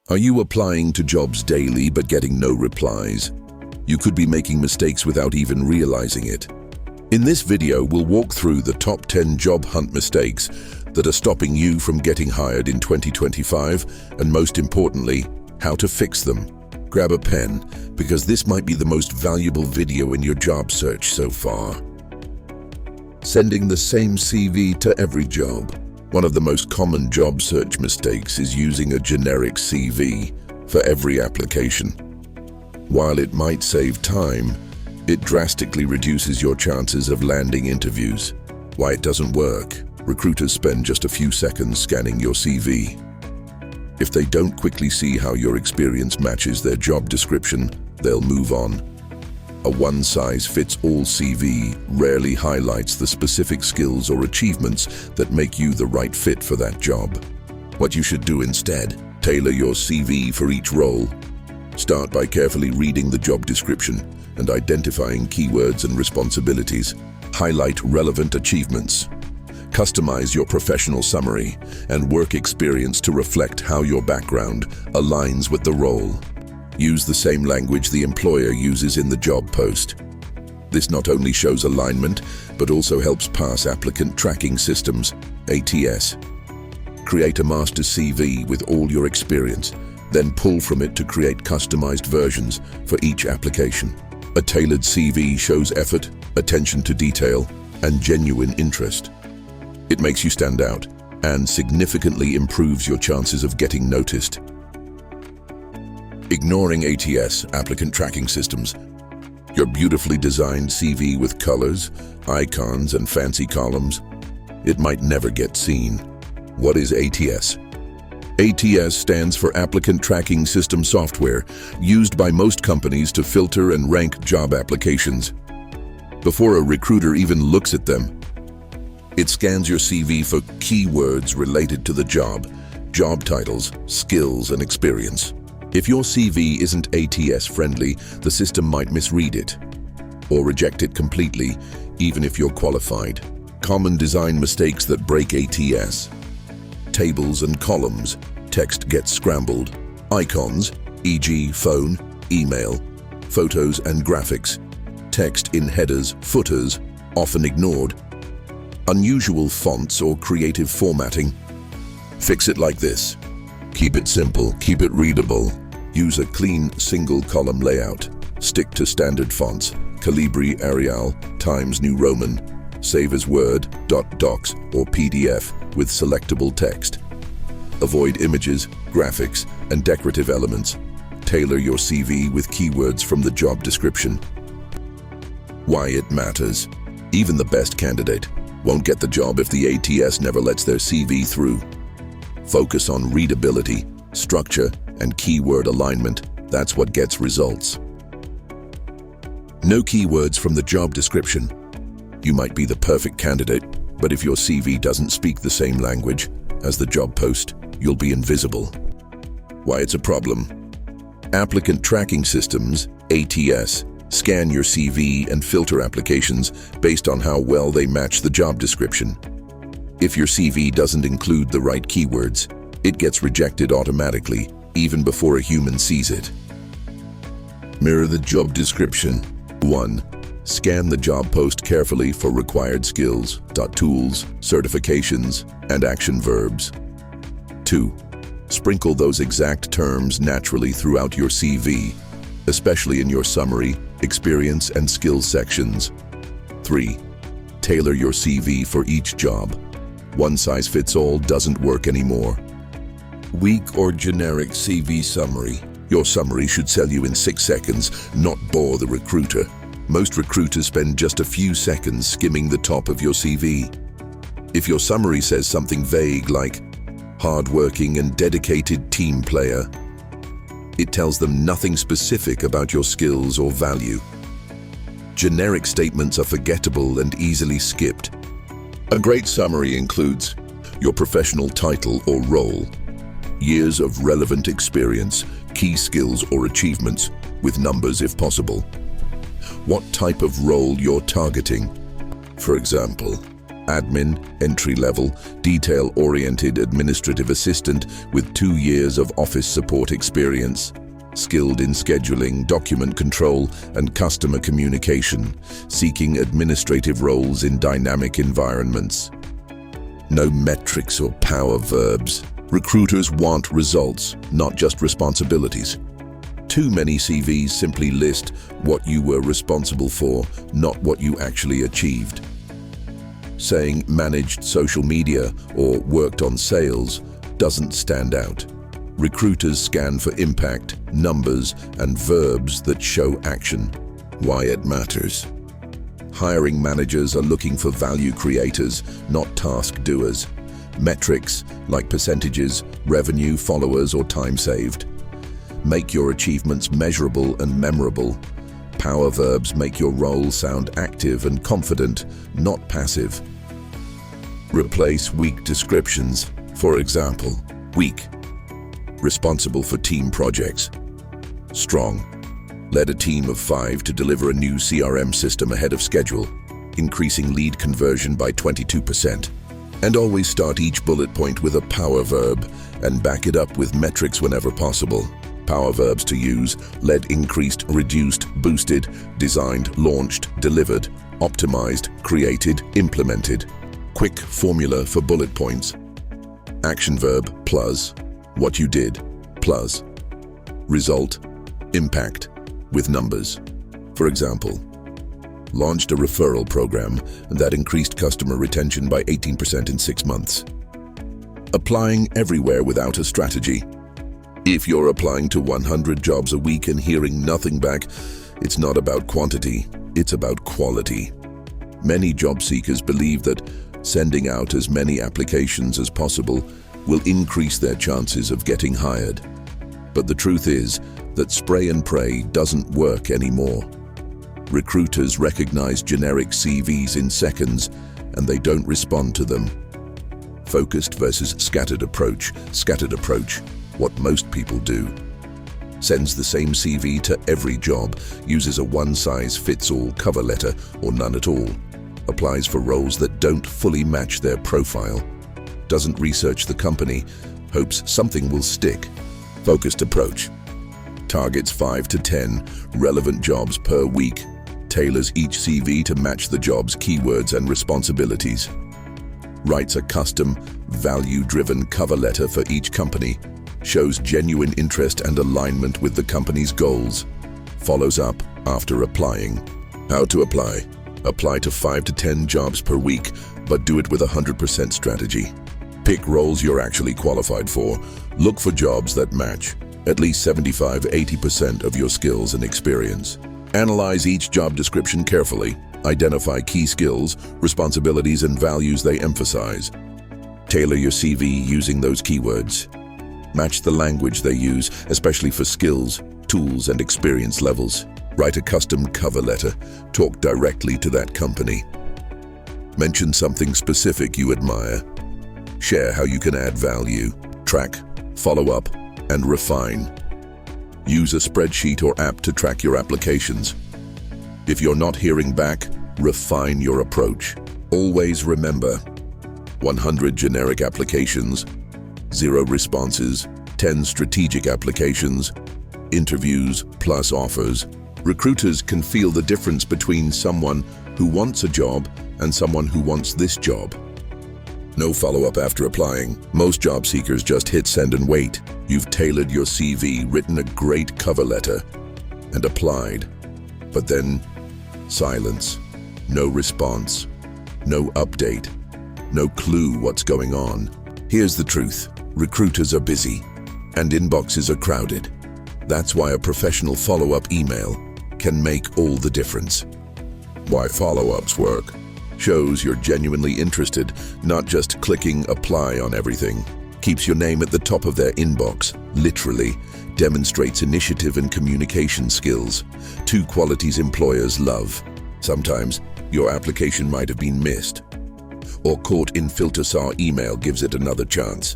Are you applying to jobs daily but getting no replies? You could be making mistakes without even realizing it. In this video, we'll walk through the top 10 job hunt mistakes that are stopping you from getting hired in 2025, and most importantly, how to fix them. Grab a pen, because this might be the most valuable video in your job search so far. Sending the same CV to every job. One of the most common job search mistakes is using a generic CV for every application. While it might save time, it drastically reduces your chances of landing interviews. Why it doesn't work? Recruiters spend just a few seconds scanning your CV. If they don't quickly see how your experience matches their job description, they'll move on. A one-size-fits-all CV rarely highlights the specific skills or achievements that make you the right fit for that job. What you should do instead: tailor your CV for each role. Start by carefully reading the job description and identifying keywords and responsibilities. Highlight relevant achievements. Customize your professional summary and work experience to reflect how your background aligns with the role. Use the same language the employer uses in the job post. This not only shows alignment, but also helps pass applicant tracking systems, ATS. Create a master CV with all your experience, then pull from it to create customized versions for each application. A tailored CV shows effort, attention to detail, and genuine interest. It makes you stand out and significantly improves your chances of getting noticed. Ignoring ATS, applicant tracking systems. Your beautifully designed CV with colors, icons, and fancy columns, it might never get seen. What is ATS? ATS stands for Applicant Tracking System software, used by most companies to filter and rank job applications. Before a recruiter even looks at them, it scans your CV for keywords related to the job titles, skills, and experience. If your CV isn't ATS friendly, the system might misread it or reject it completely, even if you're qualified. Common design mistakes that break ATS. Tables and columns, text gets scrambled. Icons, e.g. phone, email, photos and graphics. Text in headers, footers, often ignored. Unusual fonts or creative formatting. Fix it like this. Keep it simple, keep it readable. Use a clean single-column layout. Stick to standard fonts, Calibri, Arial, Times New Roman. Save as Word, .docs, or PDF with selectable text. Avoid images, graphics, and decorative elements. Tailor your CV with keywords from the job description. Why it matters. Even the best candidate won't get the job if the ATS never lets their CV through. Focus on readability, structure, and keyword alignment. That's what gets results. No keywords from the job description. You might be the perfect candidate, but if your CV doesn't speak the same language as the job post, you'll be invisible. Why it's a problem. Applicant tracking systems, ATS, scan your CV and filter applications based on how well they match the job description. If your CV doesn't include the right keywords, it gets rejected automatically, even before a human sees it. Mirror the job description. 1. Scan the job post carefully for required skills, tools, certifications, and action verbs. 2. Sprinkle those exact terms naturally throughout your CV, especially in your summary, experience, and skills sections. 3. Tailor your CV for each job. One-size-fits-all doesn't work anymore. Weak or generic CV summary. Your summary should sell you in 6 seconds, not bore the recruiter. Most recruiters spend just a few seconds skimming the top of your CV. If your summary says something vague like hardworking and dedicated team player, it tells them nothing specific about your skills or value. Generic statements are forgettable and easily skipped. A great summary includes your professional title or role, years of relevant experience, key skills or achievements, with numbers if possible. What type of role you're targeting. For example, Admin, entry-level, detail-oriented administrative assistant with 2 years of office support experience. Skilled in scheduling, document control, and customer communication, seeking administrative roles in dynamic environments. No metrics or power verbs. Recruiters want results, not just responsibilities. Too many CVs simply list what you were responsible for, not what you actually achieved. Saying managed social media or worked on sales doesn't stand out. Recruiters scan for impact, numbers, and verbs that show action. Why it matters. Hiring managers are looking for value creators, not task doers. Metrics like percentages, revenue, followers, or time saved. Make your achievements measurable and memorable. Power verbs make your role sound active and confident, not passive. Replace weak descriptions. For example, weak. Responsible for team projects. Strong. Led a team of 5 to deliver a new CRM system ahead of schedule, increasing lead conversion by 22%. And always start each bullet point with a power verb and back it up with metrics whenever possible. Power verbs to use: led, increased, reduced, boosted, designed, launched, delivered, optimized, created, implemented. Quick formula for bullet points. Action verb plus what you did plus result, impact with numbers. For example, launched a referral program that increased customer retention by 18% in 6 months. Applying everywhere without a strategy. If you're applying to 100 jobs a week and hearing nothing back, it's not about quantity, it's about quality. Many job seekers believe that sending out as many applications as possible will increase their chances of getting hired. But the truth is that spray and pray doesn't work anymore. Recruiters recognize generic CVs in seconds, and they don't respond to them. Focused versus scattered approach. Scattered approach, what most people do. Sends the same CV to every job, uses a one-size-fits-all cover letter or none at all. Applies for roles that don't fully match their profile. Doesn't research the company, hopes something will stick. Focused approach. Targets 5 to 10 relevant jobs per week. Tailors each CV to match the job's keywords and responsibilities. Writes a custom, value-driven cover letter for each company. Shows genuine interest and alignment with the company's goals. Follows up after applying. How to apply? Apply to 5 to 10 jobs per week, but do it with 100% strategy. Pick roles you're actually qualified for. Look for jobs that match at least 75–80% of your skills and experience. Analyze each job description carefully. Identify key skills, responsibilities, and values they emphasize. Tailor your CV using those keywords. Match the language they use, especially for skills, tools, and experience levels. Write a custom cover letter. Talk directly to that company. Mention something specific you admire. Share how you can add value. Track, follow up, and refine. Use a spreadsheet or app to track your applications. If you're not hearing back, refine your approach. Always remember, 100 generic applications, 0 responses, 10 strategic applications, interviews plus offers. Recruiters can feel the difference between someone who wants a job and someone who wants this job. No follow-up after applying. Most job seekers just hit send and wait. You've tailored your CV, written a great cover letter, and applied. But then, silence. No response. No update. No clue what's going on. Here's the truth. Recruiters are busy, and inboxes are crowded. That's why a professional follow-up email can make all the difference. Why follow-ups work. Shows you're genuinely interested, not just clicking apply on everything. Keeps your name at the top of their inbox, literally. Demonstrates initiative and communication skills. 2 qualities employers love. Sometimes your application might have been missed, or caught in filter SAR email gives it another chance.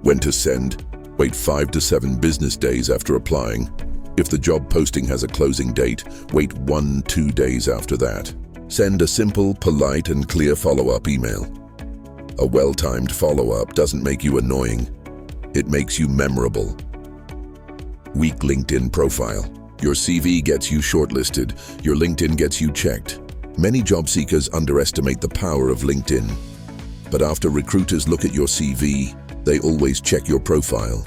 When to send? Wait 5 to 7 business days after applying. If the job posting has a closing date, wait 1–2 days after that. Send a simple, polite, and clear follow-up email. A well-timed follow-up doesn't make you annoying. It makes you memorable. Weak LinkedIn profile. Your CV gets you shortlisted. Your LinkedIn gets you checked. Many job seekers underestimate the power of LinkedIn. But after recruiters look at your CV, they always check your profile.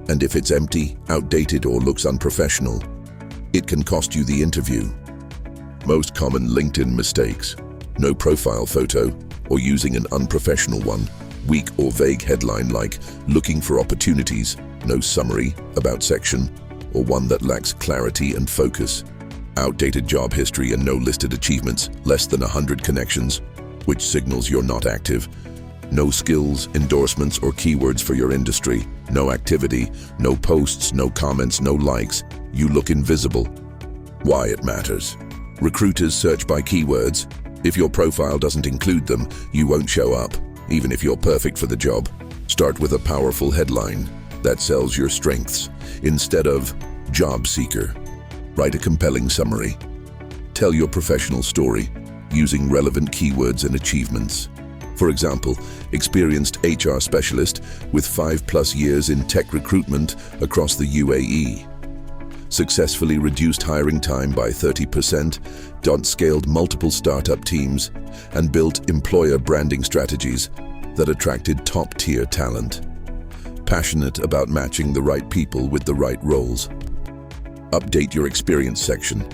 And if it's empty, outdated, or looks unprofessional, it can cost you the interview. Most common LinkedIn mistakes: no profile photo or using an unprofessional one, weak or vague headline like "looking for opportunities," no summary, about section, or one that lacks clarity and focus. Outdated job history and no listed achievements, less than 100 connections, which signals you're not active. No skills, endorsements, or keywords for your industry. No activity, no posts, no comments, no likes. You look invisible. Why it matters. Recruiters search by keywords. If your profile doesn't include them, you won't show up, even if you're perfect for the job. Start with a powerful headline that sells your strengths. Instead of "job seeker," write a compelling summary. Tell your professional story using relevant keywords and achievements. For example, experienced HR specialist with 5+ years in tech recruitment across the UAE. Successfully reduced hiring time by 30%, scaled multiple startup teams, and built employer branding strategies that attracted top-tier talent. Passionate about matching the right people with the right roles. Update your experience section.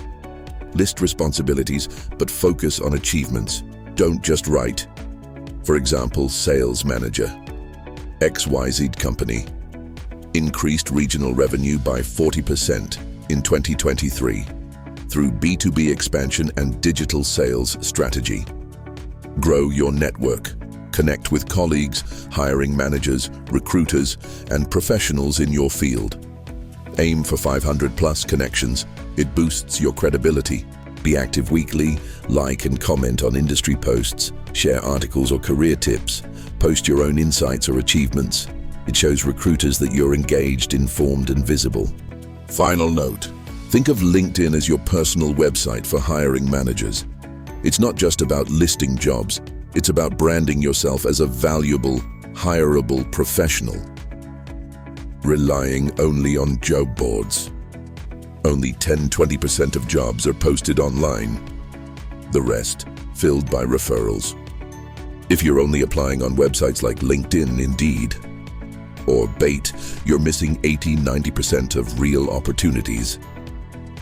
List responsibilities, but focus on achievements. Don't just write. For example, sales manager. XYZ company increased regional revenue by 40% in 2023 through B2B expansion and digital sales strategy. Grow your network. Connect with colleagues, hiring managers, recruiters, and professionals in your field. Aim for 500+ connections. It boosts your credibility. Be active weekly, like and comment on industry posts, share articles or career tips, post your own insights or achievements. It shows recruiters that you're engaged, informed, and visible. Final note: think of LinkedIn as your personal website for hiring managers. It's not just about listing jobs, it's about branding yourself as a valuable, hireable professional. Relying only on job boards. Only 10–20% of jobs are posted online. The rest filled by referrals. If you're only applying on websites like LinkedIn, Indeed, or Bait, you're missing 80–90% of real opportunities.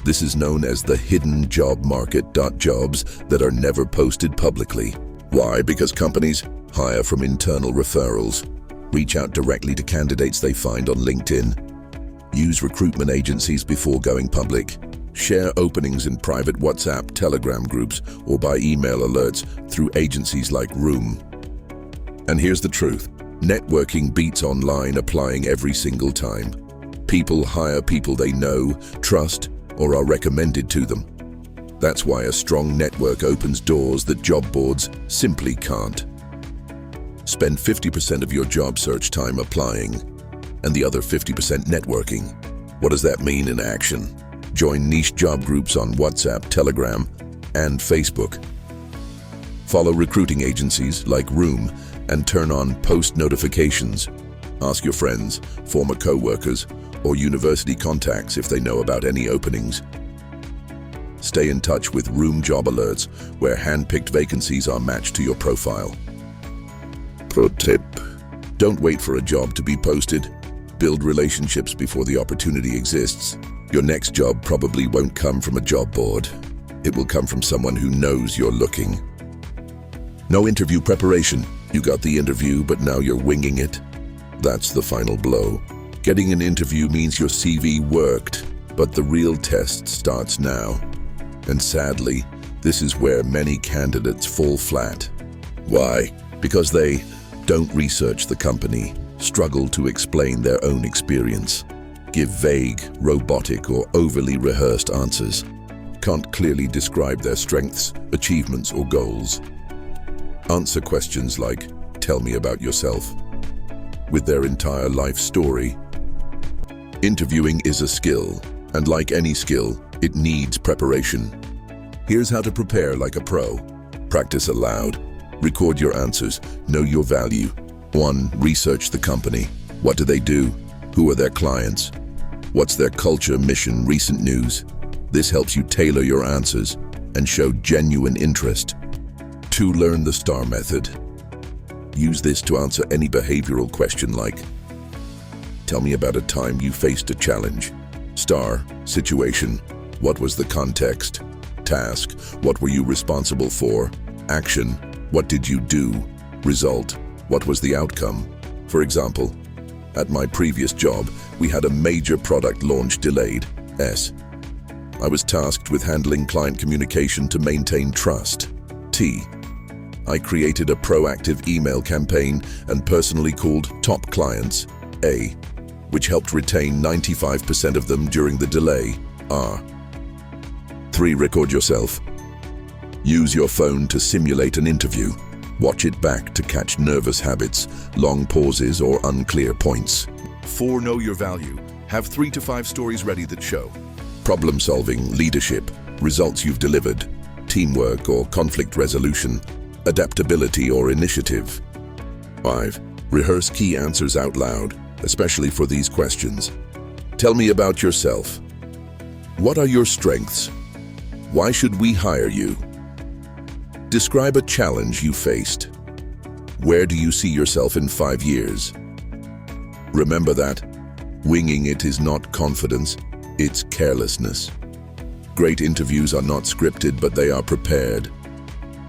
This is known as the hidden job market. Jobs that are never posted publicly. Why? Because companies hire from internal referrals, reach out directly to candidates they find on LinkedIn, use recruitment agencies before going public, share openings in private WhatsApp, Telegram groups, or by email alerts through agencies like Room. And here's the truth: networking beats online applying every single time. People hire people they know, trust, or are recommended to them. That's why a strong network opens doors that job boards simply can't. Spend 50% of your job search time applying, and the other 50% networking. What does that mean in action? Join niche job groups on WhatsApp, Telegram, and Facebook. Follow recruiting agencies like Room and turn on post notifications. Ask your friends, former co-workers, or university contacts if they know about any openings. Stay in touch with Room job alerts, where hand-picked vacancies are matched to your profile. Pro tip: don't wait for a job to be posted. Build relationships before the opportunity exists. Your next job probably won't come from a job board. It will come from someone who knows you're looking. No interview preparation. You got the interview, but now you're winging it. That's the final blow. Getting an interview means your CV worked, but the real test starts now. And sadly, this is where many candidates fall flat. Why? Because they don't research the company, struggle to explain their own experience, give vague, robotic, or overly rehearsed answers, can't clearly describe their strengths, achievements, or goals. Answer questions like, "Tell me about yourself," with their entire life story. Interviewing is a skill, and like any skill, it needs preparation. Here's how to prepare like a pro. Practice aloud. Record your answers. Know your value. 1. Research the company. What do they do? Who are their clients? What's their culture, mission, recent news? This helps you tailor your answers and show genuine interest. 2. Learn the STAR method. Use this to answer any behavioral question like, tell me about a time you faced a challenge. STAR, situation, what was the context? Task, what were you responsible for? Action, what did you do? Result, what was the outcome? For example, at my previous job, we had a major product launch delayed. S. I was tasked with handling client communication to maintain trust. T. I created a proactive email campaign and personally called top clients. A. Which helped retain 95% of them during the delay. R. 3. Record yourself. Use your phone to simulate an interview. Watch it back to catch nervous habits, long pauses, or unclear points. 4. Know your value. Have 3 to 5 stories ready that show problem solving, leadership, results you've delivered, teamwork or conflict resolution, adaptability or initiative. 5. Rehearse key answers out loud, especially for these questions. Tell me about yourself. What are your strengths? Why should we hire you? Describe a challenge you faced. Where do you see yourself in 5 years? Remember that winging it is not confidence, it's carelessness. Great interviews are not scripted, but they are prepared.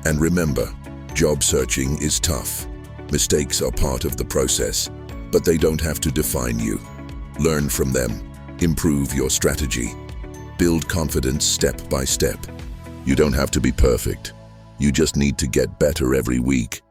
And remember, job searching is tough. Mistakes are part of the process, but they don't have to define you. Learn from them, improve your strategy, build confidence step by step. You don't have to be perfect. You just need to get better every week.